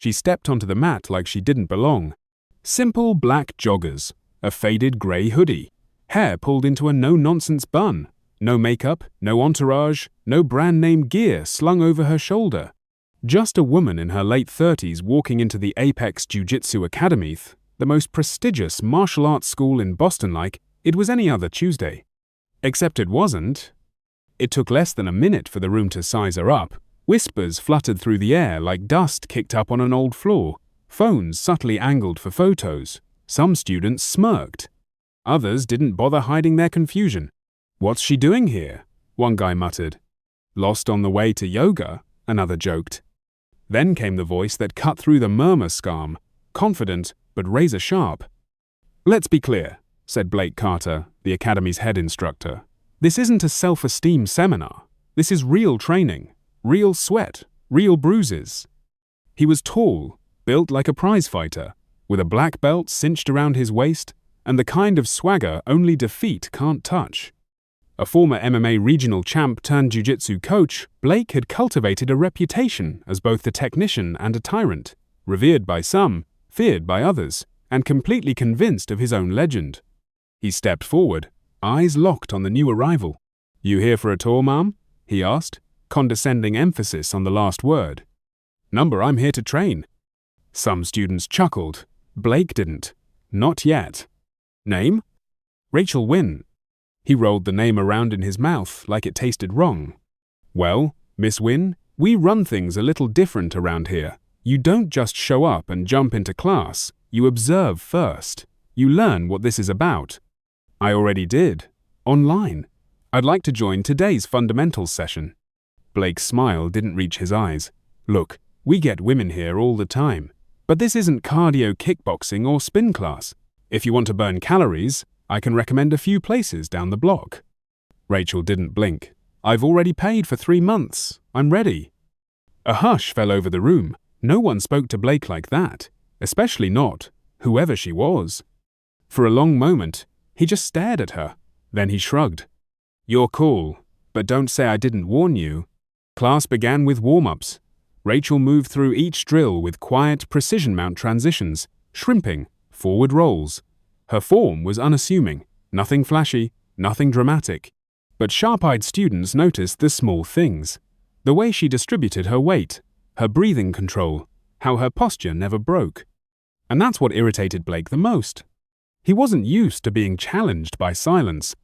She stepped onto the mat like she didn't belong. Simple black joggers, a faded grey hoodie, hair pulled into a no-nonsense bun, no makeup, no entourage, no brand-name gear slung over her shoulder. Just a woman in her late 30s walking into the Apex Jiu-Jitsu Academy, the most prestigious martial arts school in Boston, like it was any other Tuesday. Except it wasn't. It took less than a minute for the room to size her up. Whispers fluttered through the air like dust kicked up on an old floor. Phones subtly angled for photos. Some students smirked. Others didn't bother hiding their confusion. "What's she doing here?" one guy muttered. "Lost on the way to yoga," another joked. Then came the voice that cut through the murmur scum, confident but razor-sharp. "Let's be clear," said Blake Carter, the Academy's head instructor. "This isn't a self-esteem seminar. This is real training, real sweat, real bruises." He was tall, built like a prizefighter, with a black belt cinched around his waist, and the kind of swagger only defeat can't touch. A former MMA regional champ turned jiu-jitsu coach, Blake had cultivated a reputation as both the technician and a tyrant, revered by some, feared by others, and completely convinced of his own legend. He stepped forward, eyes locked on the new arrival. "You here for a tour, ma'am?" he asked, condescending emphasis on the last word. "Number, I'm here to train." Some students chuckled. Blake didn't. Not yet. "Name?" "Rachel Wynn." He rolled the name around in his mouth like it tasted wrong. "Well, Miss Wynn, we run things a little different around here. You don't just show up and jump into class. You observe first. You learn what this is about." "I already did. Online. I'd like to join today's fundamentals session." Blake's smile didn't reach his eyes. "Look, we get women here all the time. But this isn't cardio kickboxing or spin class. If you want to burn calories, I can recommend a few places down the block." Rachel didn't blink. "I've already paid for 3 months. I'm ready." A hush fell over the room. No one spoke to Blake like that, especially not whoever she was. For a long moment, he just stared at her. Then he shrugged. "You're cool, but don't say I didn't warn you." Class began with warm-ups. Rachel moved through each drill with quiet precision mount transitions, shrimping, forward rolls. Her form was unassuming, nothing flashy, nothing dramatic. But sharp-eyed students noticed the small things. The way she distributed her weight, her breathing control, how her posture never broke. And that's what irritated Blake the most. He wasn't used to being challenged by silence.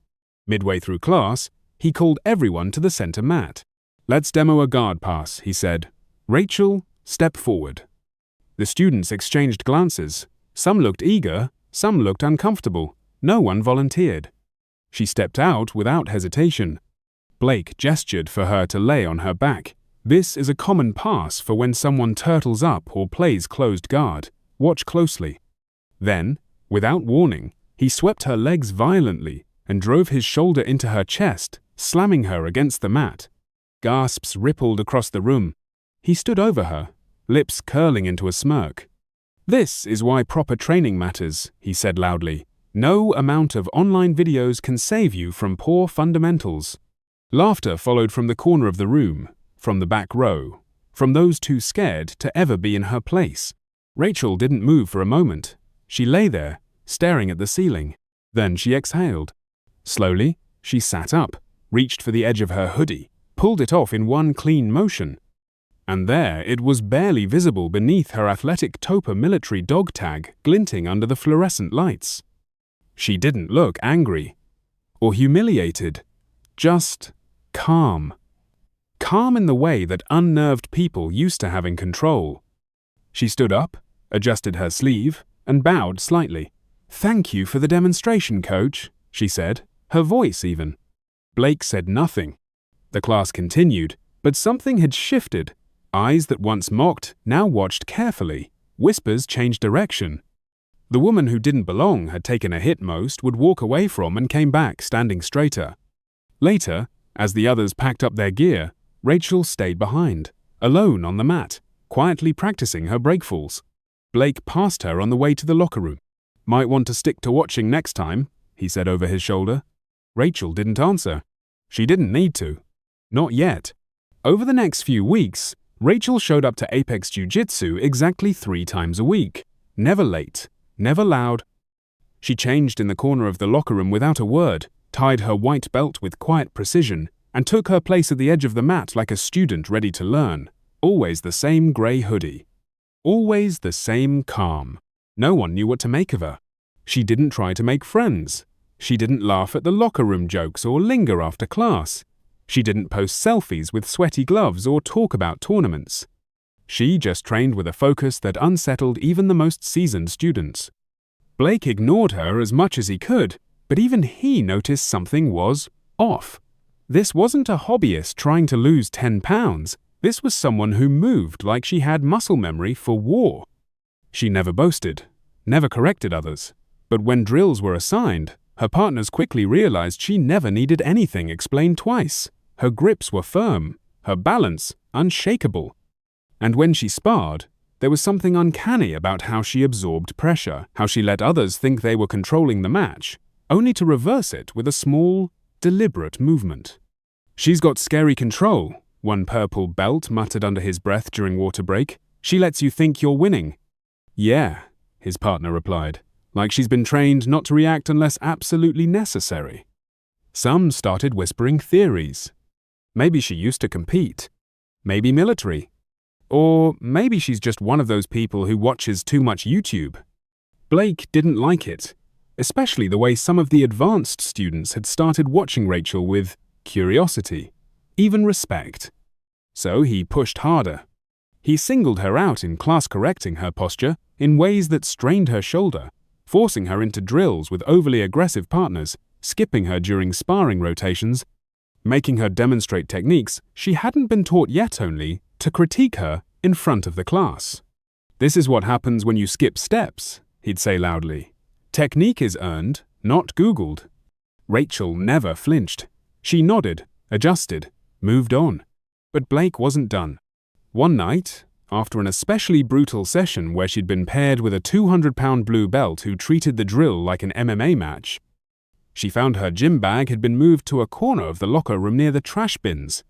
Midway through class, he called everyone to the center mat. "Let's demo a guard pass," he said. "Rachel, step forward." The students exchanged glances. Some looked eager, some looked uncomfortable. No one volunteered. She stepped out without hesitation. Blake gestured for her to lay on her back. "This is a common pass for when someone turtles up or plays closed guard. Watch closely." Then, without warning, he swept her legs violently and drove his shoulder into her chest, slamming her against the mat. Gasps rippled across the room. He stood over her, lips curling into a smirk. "This is why proper training matters," he said loudly. "No amount of online videos can save you from poor fundamentals." Laughter followed from the corner of the room, from the back row, from those too scared to ever be in her place. Rachel didn't move for a moment. She lay there, staring at the ceiling. Then she exhaled. Slowly, she sat up, reached for the edge of her hoodie, pulled it off in one clean motion. And there it was, barely visible beneath her athletic taupe military dog tag glinting under the fluorescent lights. She didn't look angry or humiliated, just calm. Calm in the way that unnerved people used to having control. She stood up, adjusted her sleeve, and bowed slightly. "Thank you for the demonstration, coach," she said, her voice even. Blake said nothing. The class continued, but something had shifted. Eyes that once mocked now watched carefully. Whispers changed direction. The woman who didn't belong, had taken a hit most, would walk away from and came back standing straighter. Later, as the others packed up their gear, Rachel stayed behind, alone on the mat, quietly practicing her breakfalls. Blake passed her on the way to the locker room. "Might want to stick to watching next time," he said over his shoulder. Rachel didn't answer. She didn't need to. Not yet. Over the next few weeks, Rachel showed up to Apex Jiu-Jitsu exactly 3 times a week. Never late, never loud. She changed in the corner of the locker room without a word, tied her white belt with quiet precision, and took her place at the edge of the mat like a student ready to learn. Always the same grey hoodie. Always the same calm. No one knew what to make of her. She didn't try to make friends. She didn't laugh at the locker room jokes or linger after class. She didn't post selfies with sweaty gloves or talk about tournaments. She just trained with a focus that unsettled even the most seasoned students. Blake ignored her as much as he could, but even he noticed something was off. This wasn't a hobbyist trying to lose 10 pounds. This was someone who moved like she had muscle memory for war. She never boasted, never corrected others. But when drills were assigned, her partners quickly realized she never needed anything explained twice. Her grips were firm, her balance unshakable. And when she sparred, there was something uncanny about how she absorbed pressure, how she let others think they were controlling the match, only to reverse it with a small, deliberate movement. "She's got scary control," one purple belt muttered under his breath during water break. "She lets you think you're winning." "Yeah," his partner replied, like she's been trained not to react unless absolutely necessary. Some started whispering theories. Maybe she used to compete. Maybe military. Or maybe she's just one of those people who watches too much YouTube. Blake didn't like it, especially the way some of the advanced students had started watching Rachel with curiosity, even respect. So he pushed harder. He singled her out in class, correcting her posture in ways that strained her shoulder, forcing her into drills with overly aggressive partners, skipping her during sparring rotations, making her demonstrate techniques she hadn't been taught yet, only to critique her in front of the class. "This is what happens when you skip steps," he'd say loudly. "Technique is earned, not Googled." Rachel never flinched. She nodded, adjusted, moved on. But Blake wasn't done. One night, after an especially brutal session where she'd been paired with a 200-pound blue belt who treated the drill like an MMA match, she found her gym bag had been moved to a corner of the locker room near the trash bins.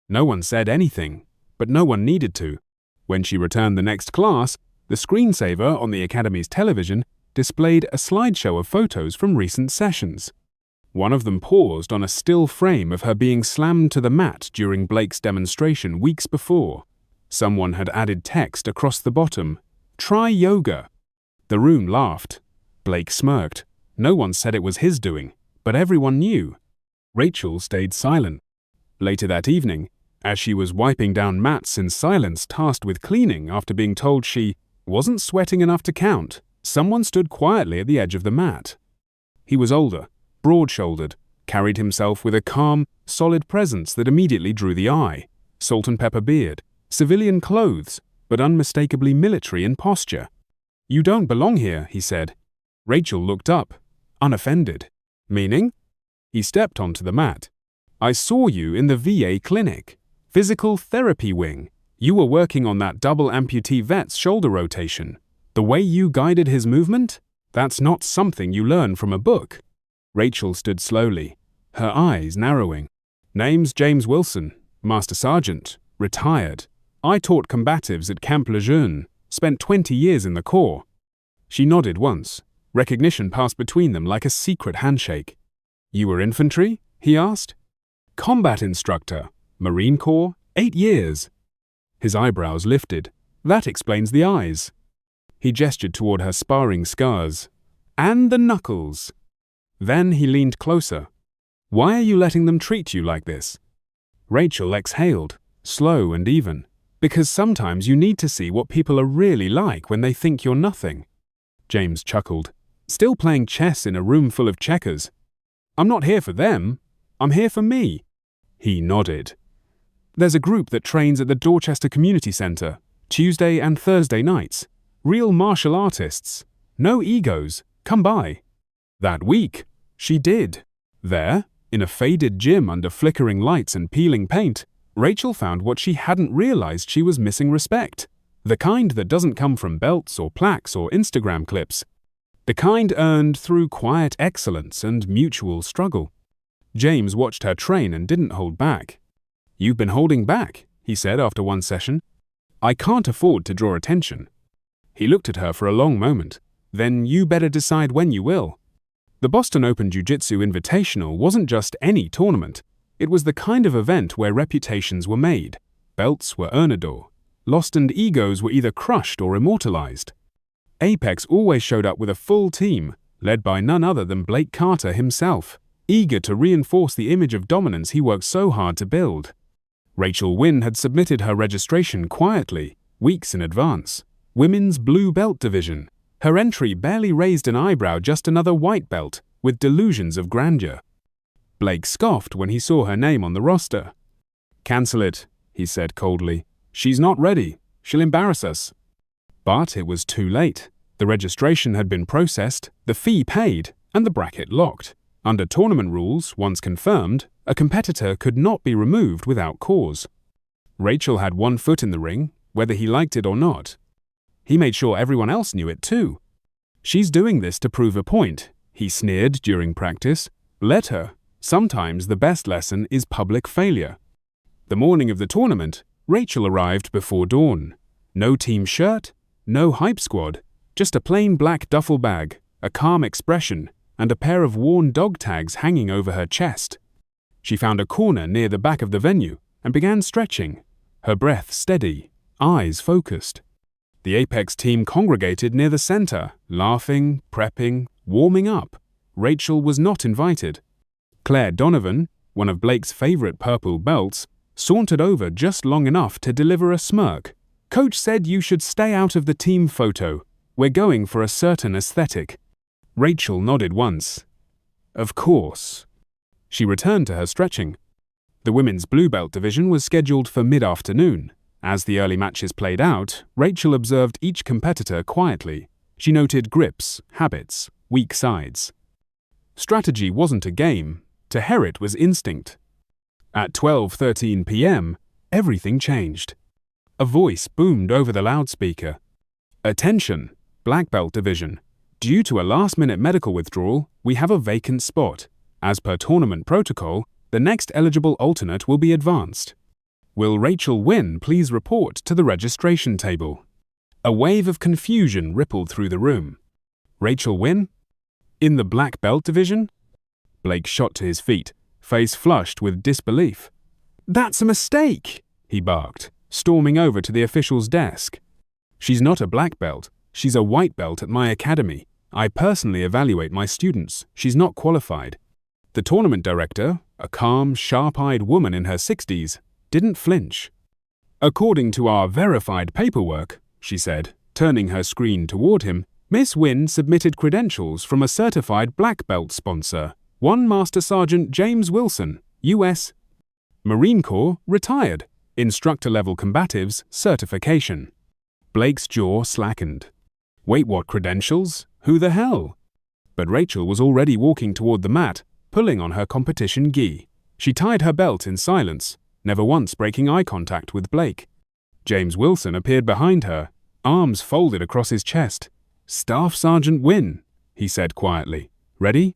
No one said anything, but no one needed to. When she returned the next class, the screensaver on the Academy's television displayed a slideshow of photos from recent sessions. One of them paused on a still frame of her being slammed to the mat during Blake's demonstration weeks before. Someone had added text across the bottom, "Try yoga." The room laughed. Blake smirked. No one said it was his doing, but everyone knew. Rachel stayed silent. Later that evening, as she was wiping down mats in silence, tasked with cleaning after being told she wasn't sweating enough to count, someone stood quietly at the edge of the mat. He was older, broad-shouldered, carried himself with a calm, solid presence that immediately drew the eye. Salt and pepper beard, civilian clothes, but unmistakably military in posture. "You don't belong here," he said. Rachel looked up, unoffended. "Meaning?" He stepped onto the mat. "I saw you in the VA clinic. Physical therapy wing. You were working on that double amputee vet's shoulder rotation. The way you guided his movement? That's not something you learn from a book." Rachel stood slowly, her eyes narrowing. "Name's James Wilson, Master Sergeant, retired. I taught combatives at Camp Lejeune, spent 20 years in the Corps." She nodded once. Recognition passed between them like a secret handshake. "You were infantry?" he asked. "Combat instructor, Marine Corps, 8 years. His eyebrows lifted. "That explains the eyes." He gestured toward her sparring scars. "And the knuckles." Then he leaned closer. "Why are you letting them treat you like this?" Rachel exhaled, slow and even. "Because sometimes you need to see what people are really like when they think you're nothing." James chuckled. "Still playing chess in a room full of checkers. I'm not here for them. I'm here for me." He nodded. "There's a group that trains at the Dorchester Community Center, Tuesday and Thursday nights. Real martial artists. No egos. Come by." That week, she did. There, in a faded gym under flickering lights and peeling paint, Rachel found what she hadn't realized she was missing: respect. The kind that doesn't come from belts or plaques or Instagram clips. The kind earned through quiet excellence and mutual struggle. James watched her train and didn't hold back. "You've been holding back," he said after one session. I can't afford to draw attention." He looked at her for a long moment. "Then you better decide when you will." The Boston Open Jiu-Jitsu Invitational wasn't just any tournament. It was the kind of event where reputations were made, belts were earned, lost, and egos were either crushed or immortalized. Apex always showed up with a full team, led by none other than Blake Carter himself, eager to reinforce the image of dominance he worked so hard to build. Rachel Wynn had submitted her registration quietly, weeks in advance. Women's blue belt division. Her entry barely raised an eyebrow, just another white belt, with delusions of grandeur. Blake scoffed when he saw her name on the roster. "Cancel it," he said coldly. "She's not ready. She'll embarrass us." But it was too late. The registration had been processed, the fee paid, and the bracket locked. Under tournament rules, once confirmed, a competitor could not be removed without cause. Rachel had one foot in the ring, whether he liked it or not. He made sure everyone else knew it too. "She's doing this to prove a point," he sneered during practice. "Let her. Sometimes the best lesson is public failure." The morning of the tournament, Rachel arrived before dawn. No team shirt, no hype squad, just a plain black duffel bag, a calm expression, and a pair of worn dog tags hanging over her chest. She found a corner near the back of the venue and began stretching, her breath steady, eyes focused. The Apex team congregated near the center, laughing, prepping, warming up. Rachel was not invited. Claire Donovan, one of Blake's favorite purple belts, sauntered over just long enough to deliver a smirk. "Coach said you should stay out of the team photo. We're going for a certain aesthetic." Rachel nodded once. "Of course." She returned to her stretching. The women's blue belt division was scheduled for mid-afternoon. As the early matches played out, Rachel observed each competitor quietly. She noted grips, habits, weak sides. Strategy wasn't a game. To her it was instinct. At 12:13 p.m., everything changed. A voice boomed over the loudspeaker. "Attention, black belt division. Due to a last-minute medical withdrawal, we have a vacant spot. As per tournament protocol, the next eligible alternate will be advanced. Will Rachel Wynn please report to the registration table?" A wave of confusion rippled through the room. Rachel Wynn? In the black belt division? Blake shot to his feet, face flushed with disbelief. "That's a mistake," he barked, storming over to the official's desk. "She's not a black belt. She's a white belt at my academy. I personally evaluate my students. She's not qualified." The tournament director, a calm, sharp-eyed woman in her 60s, didn't flinch. "According to our verified paperwork," she said, turning her screen toward him, "Miss Wynn submitted credentials from a certified black belt sponsor, one Master Sergeant James Wilson, U.S. Marine Corps, retired, instructor-level combatives certification." Blake's jaw slackened. Wait, what credentials? Who the hell? But Rachel was already walking toward the mat, pulling on her competition gi. She tied her belt in silence, never once breaking eye contact with Blake. James Wilson appeared behind her, arms folded across his chest. "Staff Sergeant Wynn," he said quietly. "Ready?"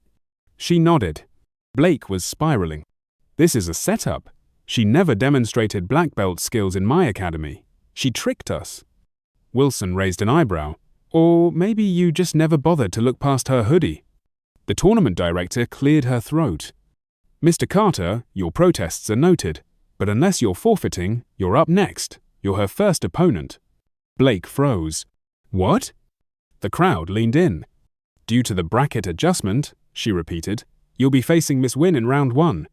She nodded. Blake was spiraling. "This is a setup. She never demonstrated black belt skills in my academy. She tricked us." Wilson raised an eyebrow. "Or maybe you just never bothered to look past her hoodie." The tournament director cleared her throat. "Mr. Carter, your protests are noted, but unless you're forfeiting, you're up next. You're her first opponent." Blake froze. "What?" The crowd leaned in. "Due to the bracket adjustment," she repeated, "you'll be facing Miss Wynn in round 1.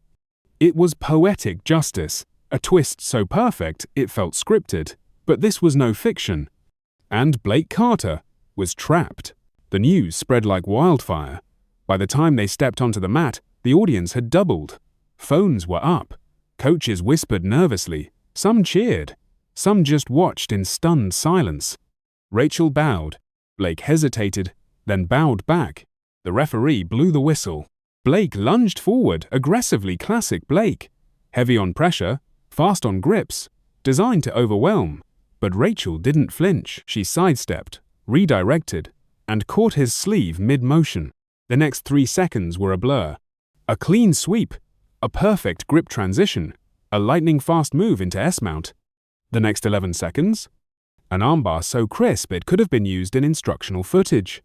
It was poetic justice, a twist so perfect it felt scripted, but this was no fiction. And Blake Carter was trapped. The news spread like wildfire. By the time they stepped onto the mat, the audience had doubled. Phones were up. Coaches whispered nervously. Some cheered. Some just watched in stunned silence. Rachel bowed. Blake hesitated, then bowed back. The referee blew the whistle. Blake lunged forward, aggressively classic Blake. Heavy on pressure, fast on grips, designed to overwhelm. But Rachel didn't flinch. She sidestepped, redirected, and caught his sleeve mid-motion. The next 3 seconds were a blur. A clean sweep, a perfect grip transition, a lightning-fast move into S-mount. The next 11 seconds, an armbar so crisp it could have been used in instructional footage.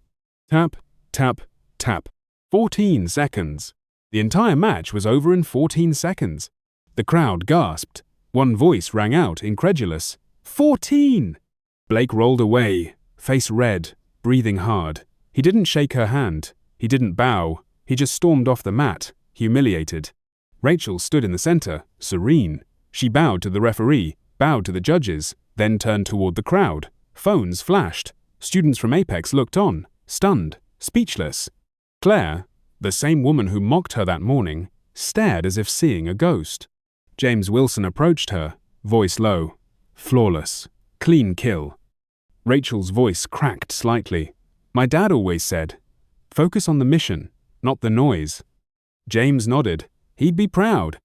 Tap, tap, tap. 14 seconds. The entire match was over in 14 seconds. The crowd gasped. One voice rang out, incredulous. 14! Blake rolled away, face red, breathing hard. He didn't shake her hand. He didn't bow. He just stormed off the mat, humiliated. Rachel stood in the center, serene. She bowed to the referee, bowed to the judges, then turned toward the crowd. Phones flashed. Students from Apex looked on, stunned, speechless. Claire, the same woman who mocked her that morning, stared as if seeing a ghost. James Wilson approached her, voice low. Flawless. Clean kill. Rachel's voice cracked slightly. My dad always said, focus on the mission, not the noise. James nodded. He'd be proud.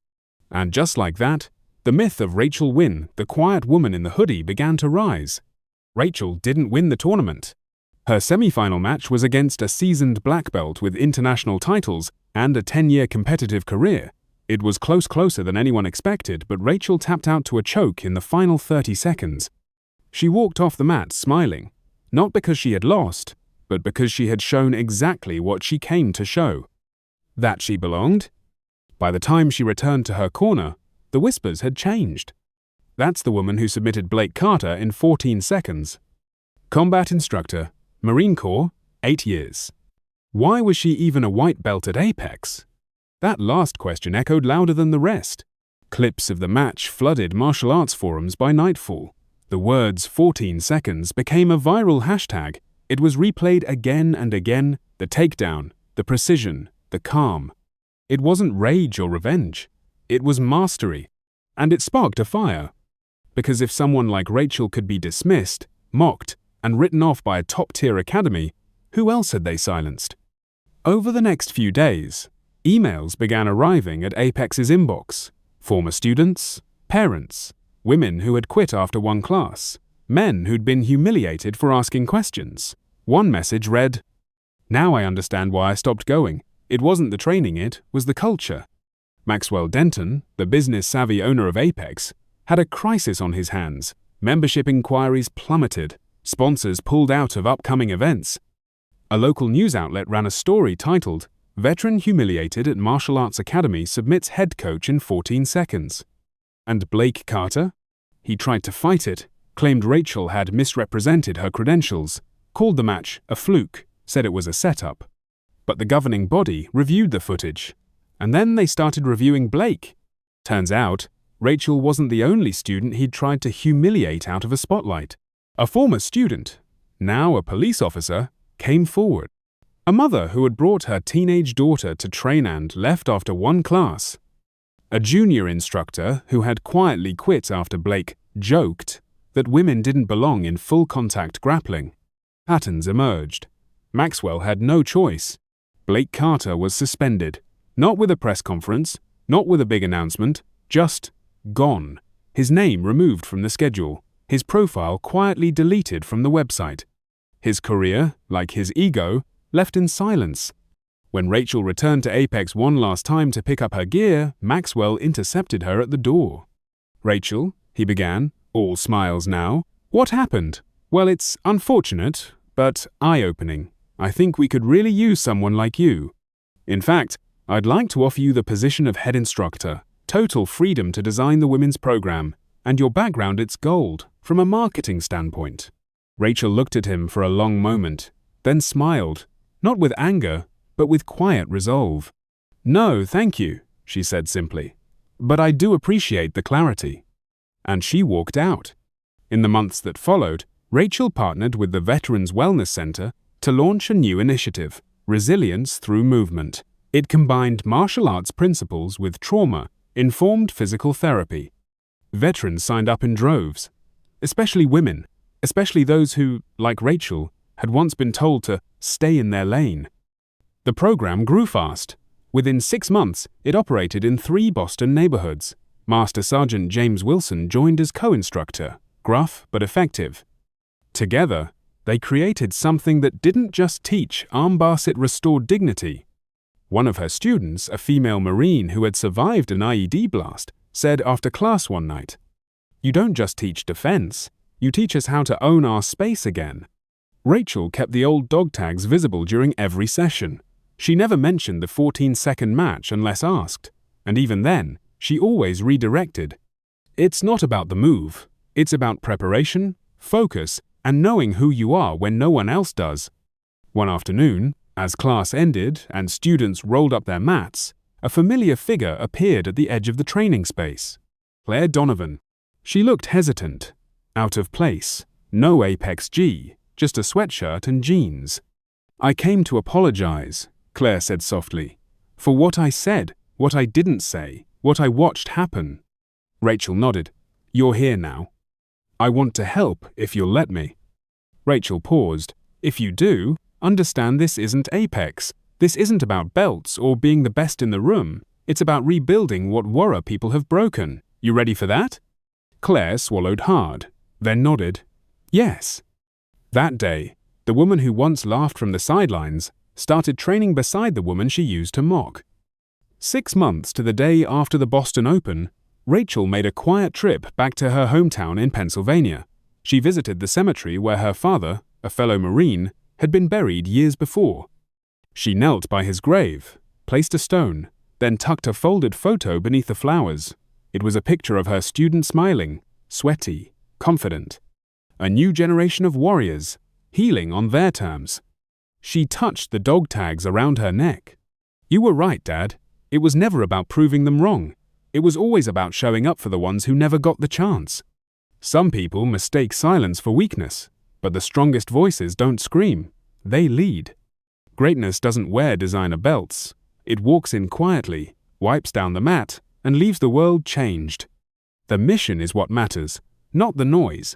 And just like that, the myth of Rachel Wynn, the quiet woman in the hoodie, began to rise. Rachel didn't win the tournament. Her semi-final match was against a seasoned black belt with international titles and a 10-year competitive career. It was closer than anyone expected, but Rachel tapped out to a choke in the final 30 seconds. She walked off the mat smiling, not because she had lost, but because she had shown exactly what she came to show. That she belonged? By the time she returned to her corner, the whispers had changed. That's the woman who submitted Blake Carter in 14 seconds. Combat instructor, Marine Corps, 8 years. Why was she even a white belt at Apex? That last question echoed louder than the rest. Clips of the match flooded martial arts forums by nightfall. The words 14 seconds became a viral hashtag. It was replayed again and again, the takedown, the precision, the calm. It wasn't rage or revenge. It was mastery. And it sparked a fire. Because if someone like Rachel could be dismissed, mocked, and written off by a top-tier academy, who else had they silenced? Over the next few days, emails began arriving at Apex's inbox. Former students, parents, women who had quit after one class, men who'd been humiliated for asking questions. One message read, "Now I understand why I stopped going. It wasn't the training, it was the culture." Maxwell Denton, the business-savvy owner of Apex, had a crisis on his hands. Membership inquiries plummeted. Sponsors pulled out of upcoming events. A local news outlet ran a story titled, "Veteran Humiliated at Martial Arts Academy Submits Head Coach in 14 Seconds." And Blake Carter? He tried to fight it, claimed Rachel had misrepresented her credentials, called the match a fluke, said it was a setup. But the governing body reviewed the footage, and then they started reviewing Blake. Turns out, Rachel wasn't the only student he'd tried to humiliate out of a spotlight. A former student, now a police officer, came forward. A mother who had brought her teenage daughter to train and left after one class. A junior instructor who had quietly quit after Blake joked that women didn't belong in full-contact grappling. Patterns emerged. Maxwell had no choice. Blake Carter was suspended. Not with a press conference, not with a big announcement, just gone. His name removed from the schedule. His profile quietly deleted from the website. His career, like his ego, left in silence. When Rachel returned to Apex one last time to pick up her gear, Maxwell intercepted her at the door. "Rachel," he began, all smiles now, "what happened?" "Well, it's unfortunate, but eye-opening. I think we could really use someone like you. In fact, I'd like to offer you the position of head instructor, total freedom to design the women's program, and your background, it's gold, from a marketing standpoint." Rachel looked at him for a long moment, then smiled, not with anger, but with quiet resolve. "No, thank you," she said simply. "But I do appreciate the clarity." And she walked out. In the months that followed, Rachel partnered with the Veterans Wellness Center to launch a new initiative, Resilience Through Movement. It combined martial arts principles with trauma-informed physical therapy. Veterans signed up in droves, especially women, especially those who, like Rachel, had once been told to stay in their lane. The program grew fast. Within 6 months, it operated in 3 Boston neighborhoods. Master Sergeant James Wilson joined as co-instructor, gruff but effective. Together, they created something that didn't just teach armbars, it restored dignity. One of her students, a female Marine who had survived an IED blast, said after class one night, "You don't just teach defense, You teach us how to own our space again." Rachel kept the old dog tags visible during every session. She never mentioned the 14-second match unless asked, and even then, she always redirected. It's not about the move. It's about preparation, focus, and knowing who you are when no one else does. One afternoon, as class ended and students rolled up their mats, a familiar figure appeared at the edge of the training space. Claire Donovan. She looked hesitant, out of place, no Apex G, just a sweatshirt and jeans. "I came to apologize," Claire said softly, "for what I said, what I didn't say, what I watched happen." Rachel nodded. "You're here now. I want to help if you'll let me." Rachel paused. "If you do, understand this isn't Apex. This isn't about belts or being the best in the room. It's about rebuilding what Warrior people have broken. You ready for that?" Claire swallowed hard, then nodded. "Yes." That day, the woman who once laughed from the sidelines started training beside the woman she used to mock. 6 months to the day after the Boston Open, Rachel made a quiet trip back to her hometown in Pennsylvania. She visited the cemetery where her father, a fellow Marine, had been buried years before. She knelt by his grave, placed a stone, then tucked a folded photo beneath the flowers. It was a picture of her student smiling, sweaty, confident. A new generation of warriors, healing on their terms. She touched the dog tags around her neck. "You were right, Dad. It was never about proving them wrong. It was always about showing up for the ones who never got the chance. Some people mistake silence for weakness, but the strongest voices don't scream. They lead. Greatness doesn't wear designer belts. It walks in quietly, wipes down the mat, and leaves the world changed. The mission is what matters, not the noise.